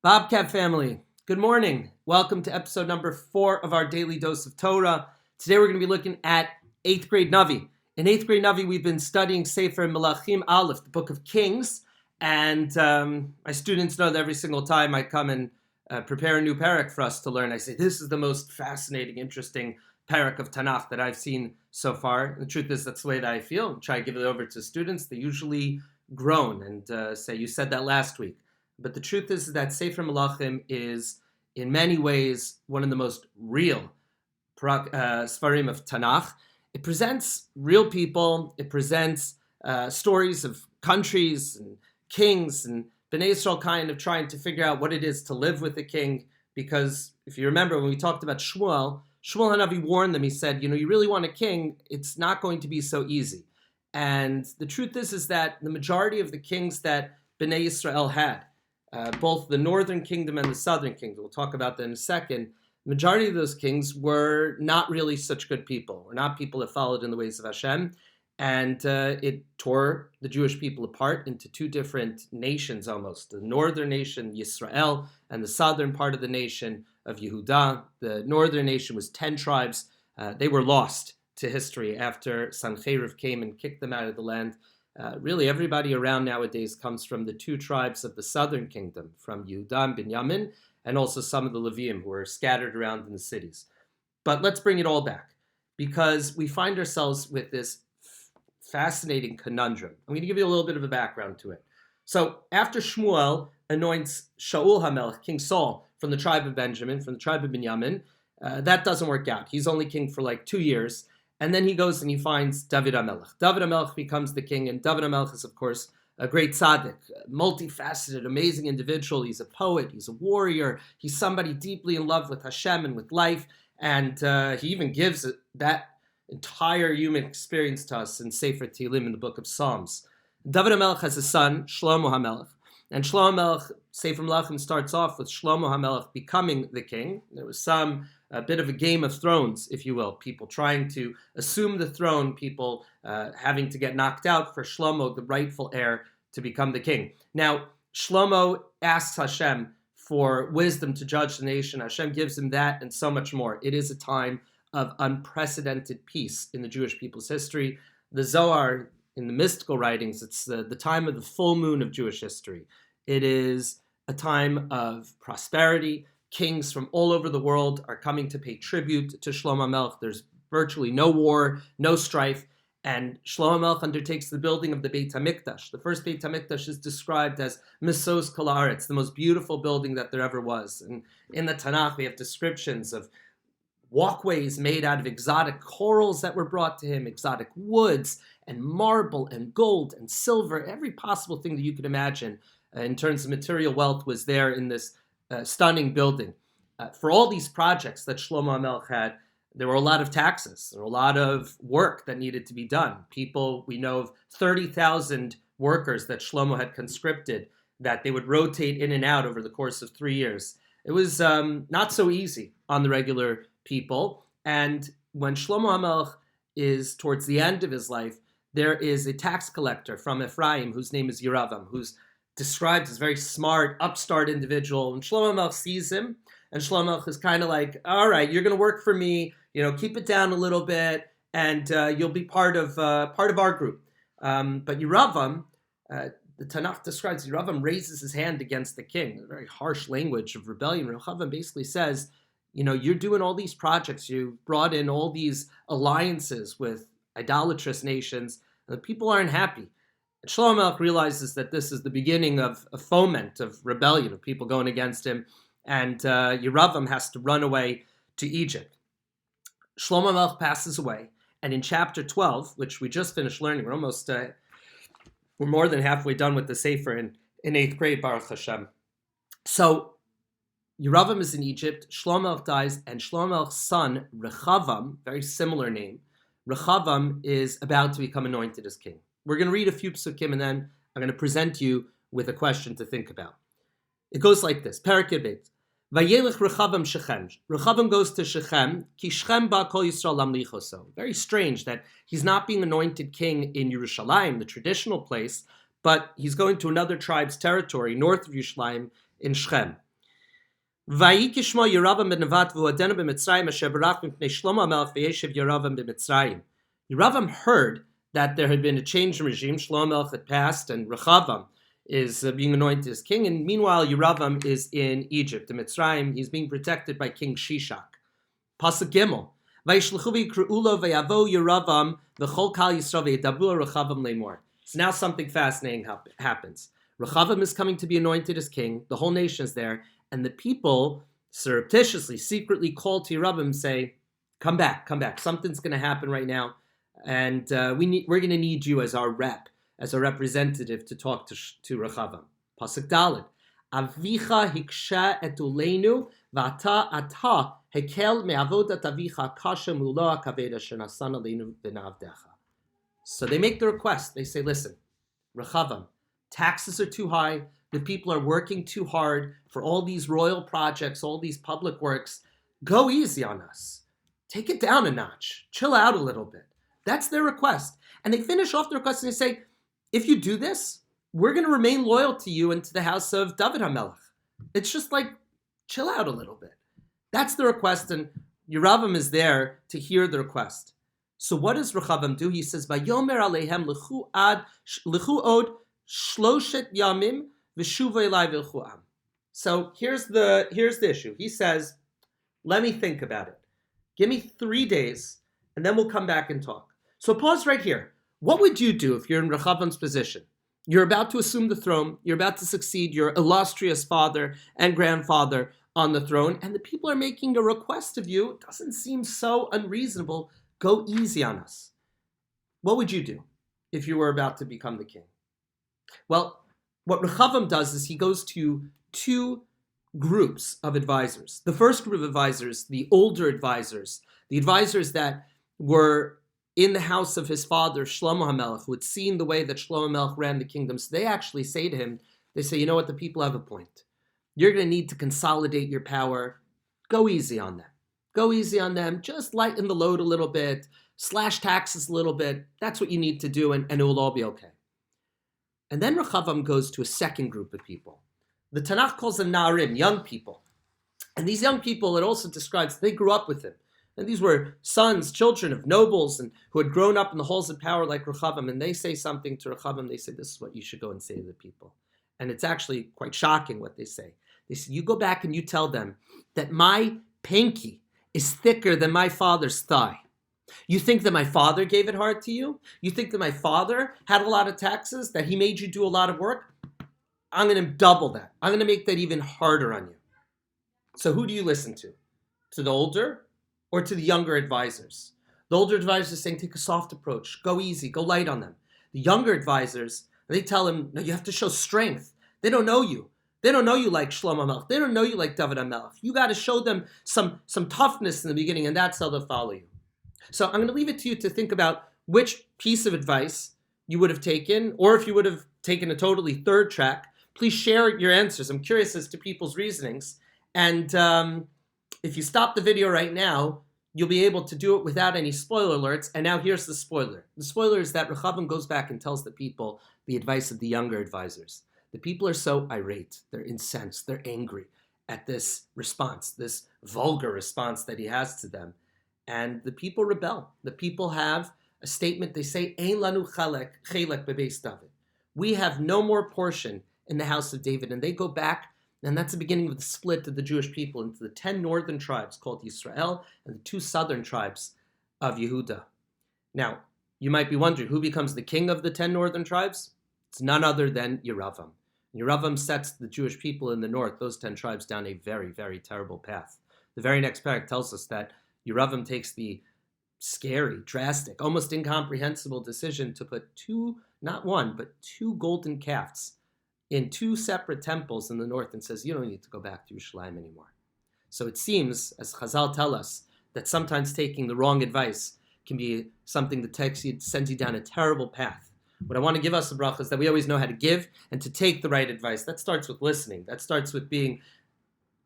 Bobcat family, good morning. Welcome to episode number 4 of our daily Dose of Torah. Today we're going to be looking at 8th grade Navi. In 8th grade Navi, we've been studying Sefer Melachim Aleph, the book of Kings. And my students know that every single time I come and prepare a new parak for us to learn, I say, this is the most fascinating, interesting parak of Tanakh that I've seen so far. The truth is, that's the way that I feel. I try to give it over to students. They usually groan and say, you said that last week. But the truth is that Sefer Melachim is, in many ways, one of the most real Sfarim of Tanakh. It presents real people. It presents stories of countries and kings and Bnei Yisrael kind of trying to figure out what it is to live with a king. Because if you remember, when we talked about Shmuel Hanavi warned them. He said, you really want a king, it's not going to be so easy. And the truth is that the majority of the kings that Bnei Yisrael had, both the northern kingdom and the southern kingdom, we'll talk about that in a second, the majority of those kings were not really such good people, were not people that followed in the ways of Hashem, and it tore the Jewish people apart into two different nations almost, the northern nation, Yisrael, and the southern part of the nation of Yehuda. The northern nation was 10 tribes. They were lost to history after Sancheriv came and kicked them out of the land. Really, everybody around nowadays comes from the two tribes of the southern kingdom, from Yehuda and Binyamin, and also some of the Levium who are scattered around in the cities. But let's bring it all back, because we find ourselves with this fascinating conundrum. I'm going to give you a little bit of a background to it. So after Shmuel anoints Shaul HaMelech, King Saul, from the tribe of Benjamin, from the tribe of Binyamin, that doesn't work out. He's only king for like 2 years. And then he goes and he finds David HaMelech. David HaMelech becomes the king, and David HaMelech is, of course, a great tzaddik, multifaceted, amazing individual. He's a poet, he's a warrior, he's somebody deeply in love with Hashem and with life, and he even gives that entire human experience to us in Sefer Tehillim, in the book of Psalms. David HaMelech has a son, Shlomo HaMelech, and Shlomo HaMelech, Sefer Melachim starts off with Shlomo HaMelech becoming the king. There was a bit of a Game of Thrones, if you will, people trying to assume the throne, people having to get knocked out for Shlomo, the rightful heir, to become the king. Now, Shlomo asks Hashem for wisdom to judge the nation. Hashem gives him that and so much more. It is a time of unprecedented peace in the Jewish people's history. The Zohar, in the mystical writings, it's the time of the full moon of Jewish history. It is a time of prosperity. Kings from all over the world are coming to pay tribute to Shlomo HaMelech. There's virtually no war, no strife, and Shlomo HaMelech undertakes the building of the Beit HaMikdash. The first Beit HaMikdash is described as Mesos Kol Haaretz, the most beautiful building that there ever was. And in the Tanakh, we have descriptions of walkways made out of exotic corals that were brought to him, exotic woods, and marble, and gold, and silver. Every possible thing that you could imagine in terms of material wealth was there in this stunning building. For all these projects that Shlomo HaMelech had, there were a lot of taxes. There were a lot of work that needed to be done. We know of 30,000 workers that Shlomo had conscripted, that they would rotate in and out over the course of 3 years. It was not so easy on the regular people. And when Shlomo HaMelech is towards the end of his life, there is a tax collector from Ephraim whose name is Rechavam, who's described as a very smart, upstart individual. And Shlomo HaMelech sees him, and Shlomo HaMelech is kind of like, all right, you're going to work for me, keep it down a little bit, and you'll be part of our group. But Rechavam, the Tanakh describes, Rechavam raises his hand against the king, a very harsh language of rebellion. Rechavam basically says, you're doing all these projects, you've brought in all these alliances with idolatrous nations, and the people aren't happy. And Shlomo HaMelech realizes that this is the beginning of a foment of rebellion, of people going against him, and Rechavam has to run away to Egypt. Shlomo HaMelech passes away, and in chapter 12, which we just finished learning, we're more than halfway done with the Sefer in 8th grade, Baruch Hashem. So Rechavam is in Egypt, Shlomo HaMelech dies, and Shlomo HaMelech's son, Rechavam, very similar name, Rechavam is about to become anointed as king. We're going to read a few psukim, and then I'm going to present you with a question to think about. It goes like this. Perek Yebet. Vayelech Rechavam Shechem. Rechavam goes to Shechem. Ki Shechem ba kol Yisrael lamlichoso. Very strange that he's not being anointed king in Yerushalayim, the traditional place, but he's going to another tribe's territory, north of Yerushalayim, in Shechem. Vayikishma Yeravam ben Nevat v'uadenu b'Mitzrayim asher barach mipnei Shlomo HaMelech v'yeshiv Yeravam b'Mitzrayim. Yeravam heard that there had been a change in regime. Shlomo HaMelech had passed, and Rechavam is being anointed as king. And meanwhile, Yeravam is in Egypt, in Mitzrayim. He's being protected by King Shishak. Pasuk Gimel. Vayishlechu v'yikre'ulo v'yavo Yeravam v'chol kal Yisrael v'yedabu Rechavam le'mor. So now something fascinating happens. Rechavam is coming to be anointed as king. The whole nation is there. And the people surreptitiously, secretly call to Yeravam and say, come back. Something's going to happen right now. And we're going to need you as our rep, as a representative to talk to Rechavam. Pasuk Daled. Avicha hiksha etuleinu v'ata ata hekel me'avodat avicha kasha mulo hakaveda shenasan aleinu v'navdecha. So they make the request. They say, listen, Rechavam, taxes are too high. The people are working too hard for all these royal projects, all these public works. Go easy on us. Take it down a notch. Chill out a little bit. That's their request. And they finish off the request and they say, if you do this, we're going to remain loyal to you and to the house of David HaMelech. It's just like, chill out a little bit. That's the request, and Yeravam is there to hear the request. So what does Rechavam do? He says, Vayomer aleihem lechu od shloshet yamim v'shuva elai v'ilchu am. So here's the issue. He says, let me think about it. Give me 3 days, and then we'll come back and talk. So pause right here. What would you do if you're in Rechavam's position? You're about to assume the throne. You're about to succeed your illustrious father and grandfather on the throne, and the people are making a request of you. It doesn't seem so unreasonable. Go easy on us. What would you do if you were about to become the king? Well, what Rechavam does is he goes to 2 groups of advisors. The first group of advisors, the older advisors, the advisors that were in the house of his father, Shlomo HaMelech, who had seen the way that Shlomo HaMelech ran the kingdom. So they actually say to him, they say, you know what, the people have a point. You're going to need to consolidate your power. Go easy on them. Go easy on them. Just lighten the load a little bit. Slash taxes a little bit. That's what you need to do, and it will all be okay. And then Rechavam goes to a second group of people. The Tanakh calls them Na'arim, young people. And these young people, it also describes, they grew up with him. And these were sons, children of nobles, and who had grown up in the halls of power like Rechavam. And they say something to Rechavam. They say, this is what you should go and say to the people. And it's actually quite shocking what they say. They say, you go back and you tell them that my pinky is thicker than my father's thigh. You think that my father gave it hard to you? You think that my father had a lot of taxes, that he made you do a lot of work? I'm going to double that. I'm going to make that even harder on you. So who do you listen to? To the older or to the younger advisors? The older advisors are saying, take a soft approach. Go easy. Go light on them. The younger advisors, they tell him, no, you have to show strength. They don't know you. They don't know you like Shlomo HaMelech. They don't know you like David HaMelech. You got to show them some toughness in the beginning, and that's how they'll follow you. So I'm going to leave it to you to think about which piece of advice you would have taken, or if you would have taken a totally third track. Please share your answers. I'm curious as to people's reasonings. And if you stop the video right now, you'll be able to do it without any spoiler alerts. And now here's the spoiler. The spoiler is that Rechavam goes back and tells the people the advice of the younger advisors. The people are so irate. They're incensed. They're angry at this response, this vulgar response that he has to them. And the people rebel. The people have a statement. They say, Ein lanu chelek bebeis David. We have no more portion in the house of David. And they go back, and that's the beginning of the split of the Jewish people into the 10 northern tribes called Yisrael and the 2 southern tribes of Yehuda. Now, you might be wondering, who becomes the king of the 10 northern tribes? It's none other than Yeravam. Yeravam sets the Jewish people in the north, those 10 tribes, down a very, very terrible path. The very next parak tells us that Yeravam takes the scary, drastic, almost incomprehensible decision to put 2, not 1, but 2 golden calves in 2 separate temples in the north, and says, you don't need to go back to Yerushalayim anymore. So it seems, as Chazal tell us, that sometimes taking the wrong advice can be something that sends you down a terrible path. What I want to give us a bracha is that we always know how to give and to take the right advice. That starts with listening. That starts with being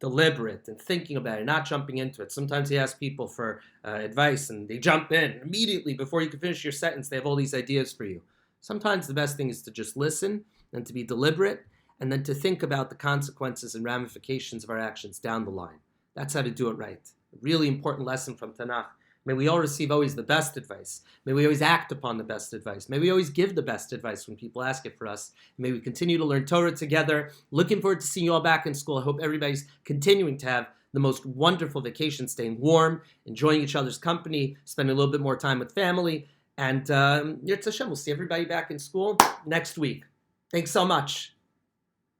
deliberate and thinking about it, not jumping into it. Sometimes you ask people for advice and they jump in immediately before you can finish your sentence. They have all these ideas for you. Sometimes the best thing is to just listen and to be deliberate and then to think about the consequences and ramifications of our actions down the line. That's how to do it right. A really important lesson from Tanakh. May we all receive always the best advice. May we always act upon the best advice. May we always give the best advice when people ask it for us. May we continue to learn Torah together. Looking forward to seeing you all back in school. I hope everybody's continuing to have the most wonderful vacation, staying warm, enjoying each other's company, spending a little bit more time with family. And Yirtzeh Hashem, we'll see everybody back in school next week. Thanks so much.